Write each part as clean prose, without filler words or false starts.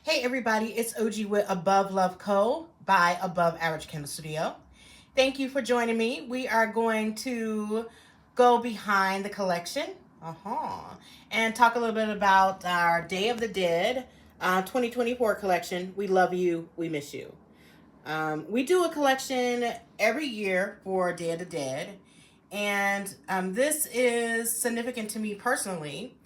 Hey everybody, it's OG with Above Love Co. by Above Average Candle Studio. Thank you for joining me. We are going to go behind the collection and talk a little bit about our Day of the Dead 2024 collection. We love you, we miss you. We do a collection every year for Day of the Dead, and this is significant to me personally.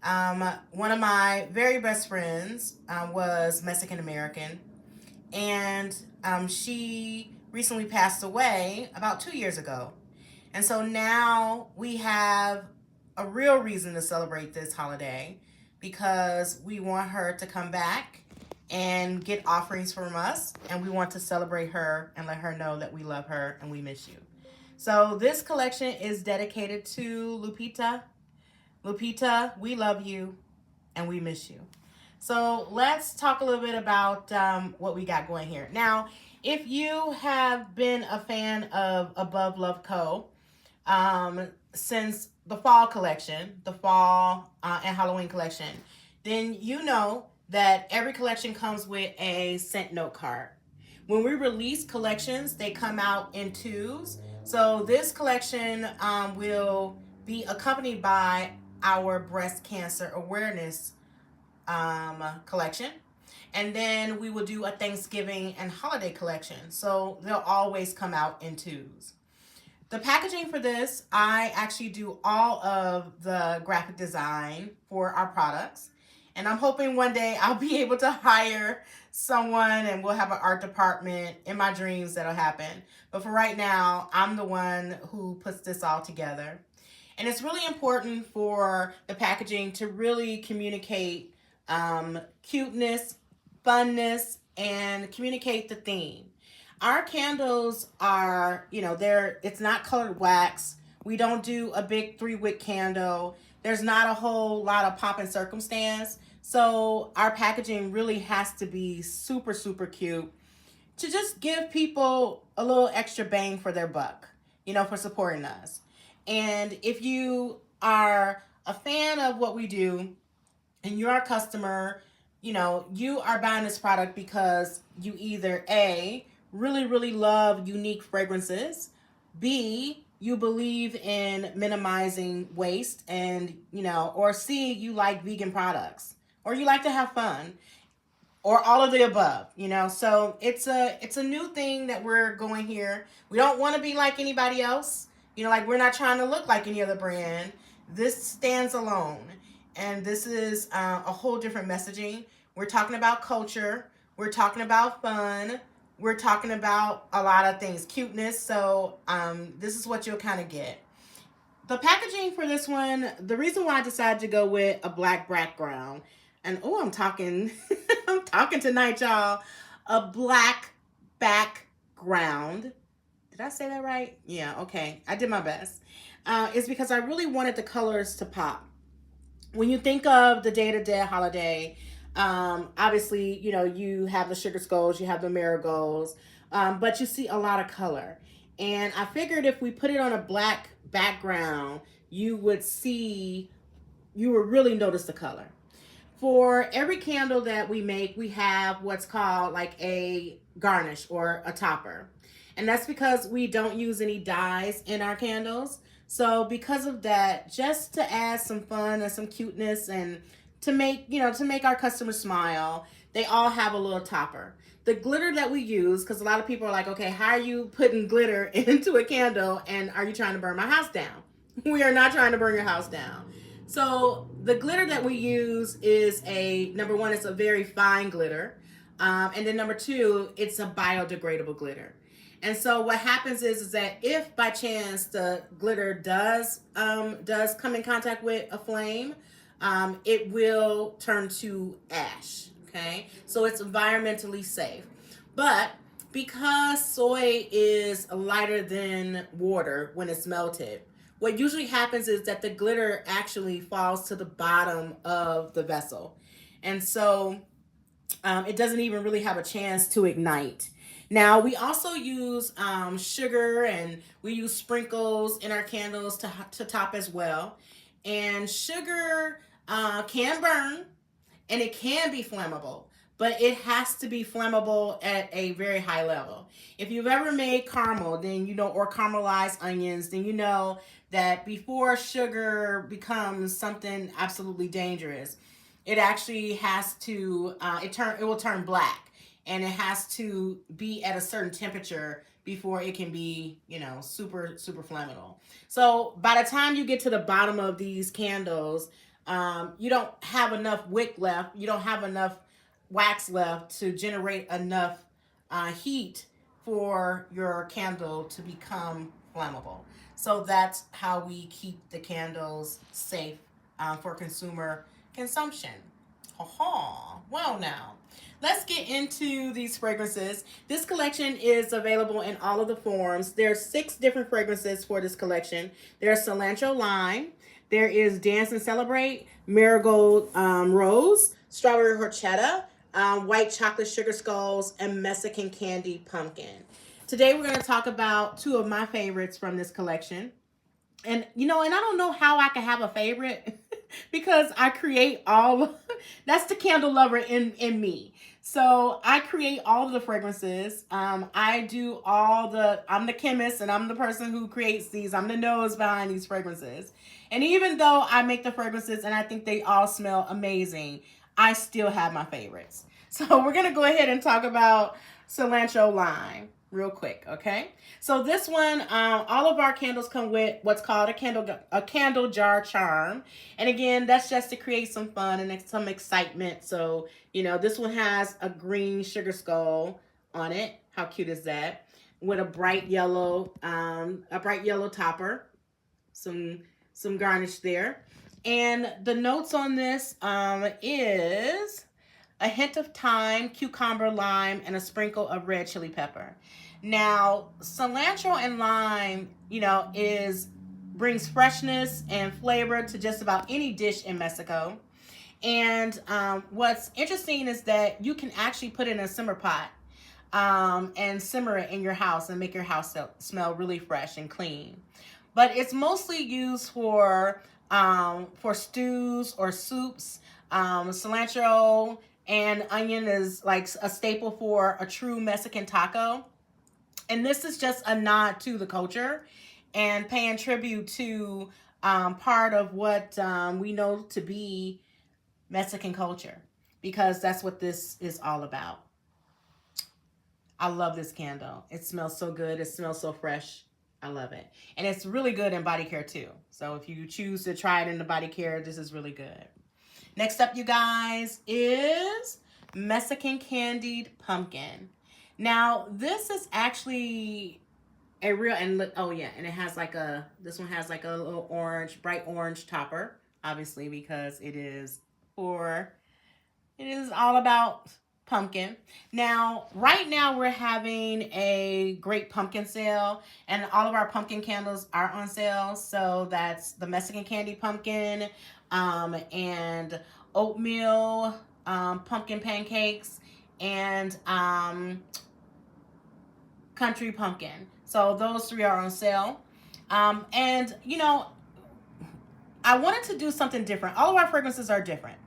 One of my very best friends was Mexican American, and she recently passed away about 2 years ago. And so now we have a real reason to celebrate this holiday because we want her to come back and get offerings from us, and we want to celebrate her and let her know that we love her and we miss you. So this collection is dedicated to Lupita. Lupita, we love you and we miss you. So let's talk a little bit about what we got going here. Now, if you have been a fan of Above Love Co. Since the fall collection, the fall and Halloween collection, then you know that every collection comes with a scent note card. When we release collections, they come out in twos. So this collection will be accompanied by our breast cancer awareness collection. And then we will do a Thanksgiving and holiday collection. So they'll always come out in twos. The packaging for this, I actually do all of the graphic design for our products. And I'm hoping one day I'll be able to hire someone and we'll have an art department. In my dreams, that'll happen. But for right now, I'm the one who puts this all together. And it's really important for the packaging to really communicate cuteness, funness, and communicate the theme. Our candles are, it's not colored wax. We don't do a big 3-wick candle. There's not a whole lot of pomp and circumstance. So our packaging really has to be super, super cute to just give people a little extra bang for their buck, for supporting us. And if you are a fan of what we do and you're a customer, you are buying this product because you either A, really, really love unique fragrances, B, you believe in minimizing waste, and, or C, you like vegan products, or you like to have fun, or all of the above, So it's a new thing that we're going here. We don't want to be like anybody else. Like we're not trying to look like any other brand. This stands alone. And this is a whole different messaging. We're talking about culture. We're talking about fun. We're talking about a lot of things, cuteness. So this is what you'll kind of get. The packaging for this one, the reason why I decided to go with a black background, and I'm talking, I'm talking tonight, y'all. A black background. Did I say that right? Yeah, okay. I did my best. It's because I really wanted the colors to pop. When you think of the Day of the Dead holiday, obviously, you have the sugar skulls, you have the marigolds, but you see a lot of color. And I figured if we put it on a black background, you would really notice the color. For every candle that we make, we have what's called like a garnish or a topper. And that's because we don't use any dyes in our candles. So because of that, just to add some fun and some cuteness and to make our customers smile, they all have a little topper. The glitter that we use, because a lot of people are like, okay, how are you putting glitter into a candle and are you trying to burn my house down? We are not trying to burn your house down. So the glitter that we use is number one, it's a very fine glitter. And then number two, it's a biodegradable glitter. And so what happens is that if by chance the glitter does come in contact with a flame, it will turn to ash. Okay, so it's environmentally safe. But because soy is lighter than water when it's melted, what usually happens is that the glitter actually falls to the bottom of the vessel. And so it doesn't even really have a chance to ignite. Now, we also use sugar and we use sprinkles in our candles to top as well. And sugar can burn and it can be flammable. but it has to be flammable at a very high level. If you've ever made caramel, then you know, or caramelized onions, then you know that before sugar becomes something absolutely dangerous, it actually has to it will turn black, and it has to be at a certain temperature before it can be, you know, super flammable. So by the time you get to the bottom of these candles, you don't have enough wick left, you don't have enough wax left to generate enough heat for your candle to become flammable. So that's how we keep the candles safe for consumer consumption. Well, now let's get into these fragrances. This collection is available in all of the forms. There's 6 different fragrances for this collection. There's cilantro lime. There is dance and celebrate, marigold rose, strawberry horchata, white chocolate sugar skulls, and Mexican candy pumpkin. Today we're going to talk about 2 of my favorites from this collection. And you know, and I don't know how I can have a favorite because I create all that's the candle lover in me. So I create all of the fragrances. I do I'm the chemist and I'm the person who creates these. I'm the nose behind these fragrances. And even though I make the fragrances and I think they all smell amazing, I still have my favorites. So we're gonna go ahead and talk about cilantro lime real quick, okay? So this one, all of our candles come with what's called a candle jar charm, and again, that's just to create some fun and some excitement. So you know, this one has a green sugar skull on it. How cute is that? With a bright yellow topper, some garnish there, and the notes on this is a hint of thyme, cucumber, lime, and a sprinkle of red chili pepper. Now, cilantro and lime, you know, brings freshness and flavor to just about any dish in Mexico. And what's interesting is that you can actually put it in a simmer pot and simmer it in your house and make your house smell really fresh and clean. But it's mostly used for stews or soups. Cilantro and onion is like a staple for a true Mexican taco. And this is just a nod to the culture and paying tribute to part of what we know to be Mexican culture, because that's what this is all about. I love this candle. It smells so good. It smells so fresh. I love it. And it's really good in body care too. So if you choose to try it in the body care, this is really good. Next up, you guys, is Mexican candied pumpkin. Now, this is actually a real, and oh yeah, and it has like this one has like a little bright orange topper, obviously, because it is all about pumpkin. Now, right now we're having a great pumpkin sale, and all of our pumpkin candles are on sale. So that's the Mexican candy pumpkin, and oatmeal pumpkin pancakes, and country pumpkin. So those 3 are on sale. And you know, I wanted to do something different. All of our fragrances are different.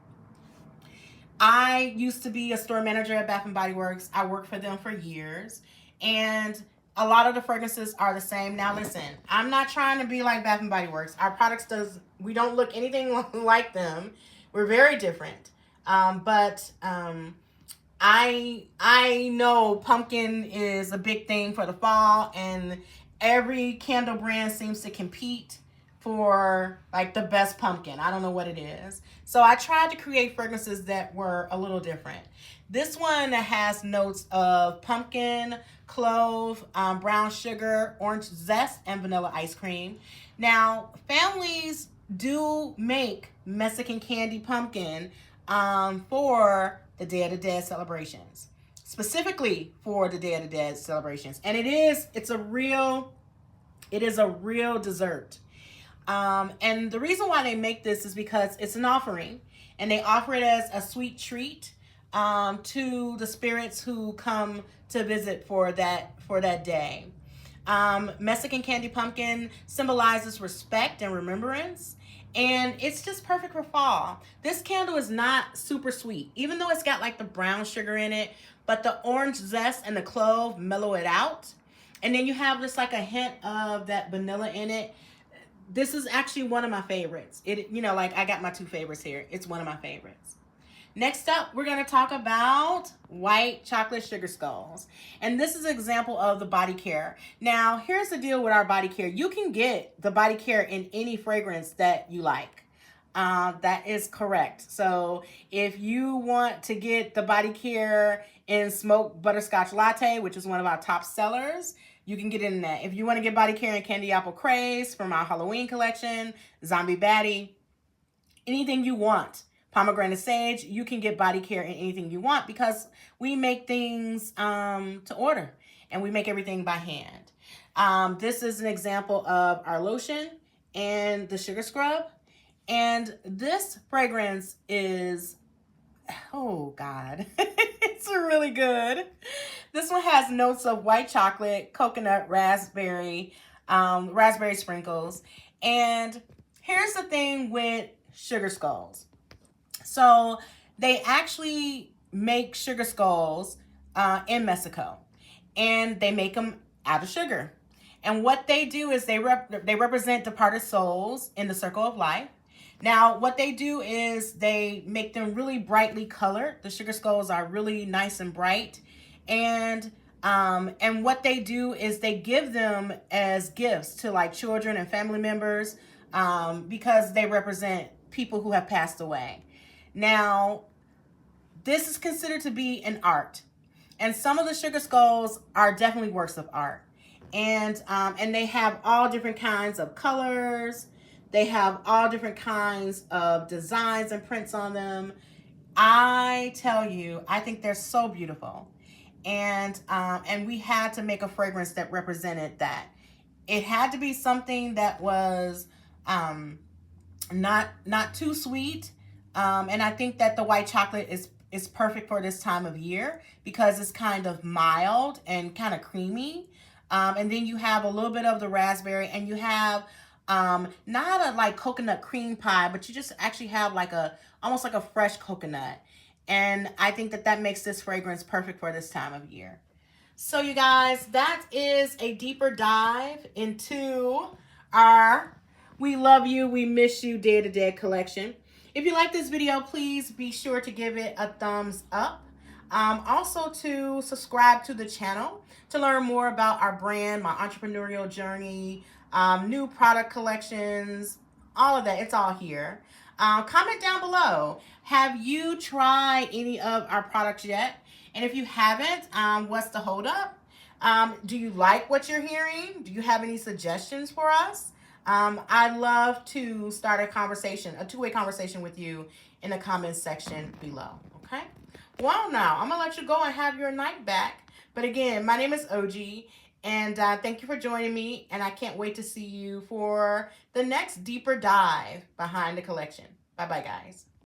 I used to be a store manager at Bath and Body Works. I worked for them for years, and a lot of the fragrances are the same. Now listen, I'm not trying to be like Bath and Body Works. Our products we don't look anything like them. We're very different. But I know pumpkin is a big thing for the fall, and every candle brand seems to compete for like the best pumpkin. I don't know what it is. So I tried to create fragrances that were a little different. This one has notes of pumpkin, clove, brown sugar, orange zest, and vanilla ice cream. Now, families do make Mexican candy pumpkin for the Day of the Dead celebrations, specifically for the Day of the Dead celebrations. And it is a real dessert. And the reason why they make this is because it's an offering, and they offer it as a sweet treat to the spirits who come to visit for that day. Mexican candy pumpkin symbolizes respect and remembrance, And it's just perfect for fall. This candle is not super sweet, even though it's got like the brown sugar in it, but the orange zest and the clove mellow it out. And then you have just like a hint of that vanilla in it. This is actually one of my favorites. It, you know, like I got my two favorites here. It's one of my favorites. Next up, we're going to talk about white chocolate sugar skulls. And this is an example of the body care. Now, here's the deal with our body care. You can get the body care in any fragrance that you like. That is correct. So if you want to get the body care in smoked butterscotch latte, which is one of our top sellers, you can get it in that. If you want to get body care in candy apple craze from our Halloween collection, zombie baddie, anything you want. Pomegranate sage, you can get body care in anything you want because we make things to order and we make everything by hand. This is an example of our lotion and the sugar scrub. And this fragrance is, oh God, it's really good. This one has notes of white chocolate, coconut, raspberry, raspberry sprinkles. And here's the thing with sugar skulls. So they actually make sugar skulls in Mexico, and they make them out of sugar. And what they do is they represent departed souls in the circle of life. Now, what they do is they make them really brightly colored. The sugar skulls are really nice and bright, and what they do is they give them as gifts to like children and family members because they represent people who have passed away. Now, this is considered to be an art, and some of the sugar skulls are definitely works of art, and they have all different kinds of colors. They have all different kinds of designs and prints on them. I tell you, I think they're so beautiful, and we had to make a fragrance that represented that. It had to be something that was not too sweet. And I think that the white chocolate is perfect for this time of year because it's kind of mild and kind of creamy. And then you have a little bit of the raspberry, and you have not a like coconut cream pie, but you just actually have like almost like a fresh coconut. And I think that makes this fragrance perfect for this time of year. So you guys, that is a deeper dive into our We Love You, We Miss You Day to Day collection. If you like this video, please be sure to give it a thumbs up. Also to subscribe to the channel to learn more about our brand, my entrepreneurial journey, new product collections, all of that. It's all here. Comment down below. Have you tried any of our products yet? And if you haven't, what's the holdup? Do you like what you're hearing? Do you have any suggestions for us? I'd love to start a conversation, a two-way conversation with you in the comments section below, okay? Well, now, I'm going to let you go and have your night back. But again, my name is OG, and thank you for joining me, and I can't wait to see you for the next deeper dive behind the collection. Bye-bye, guys.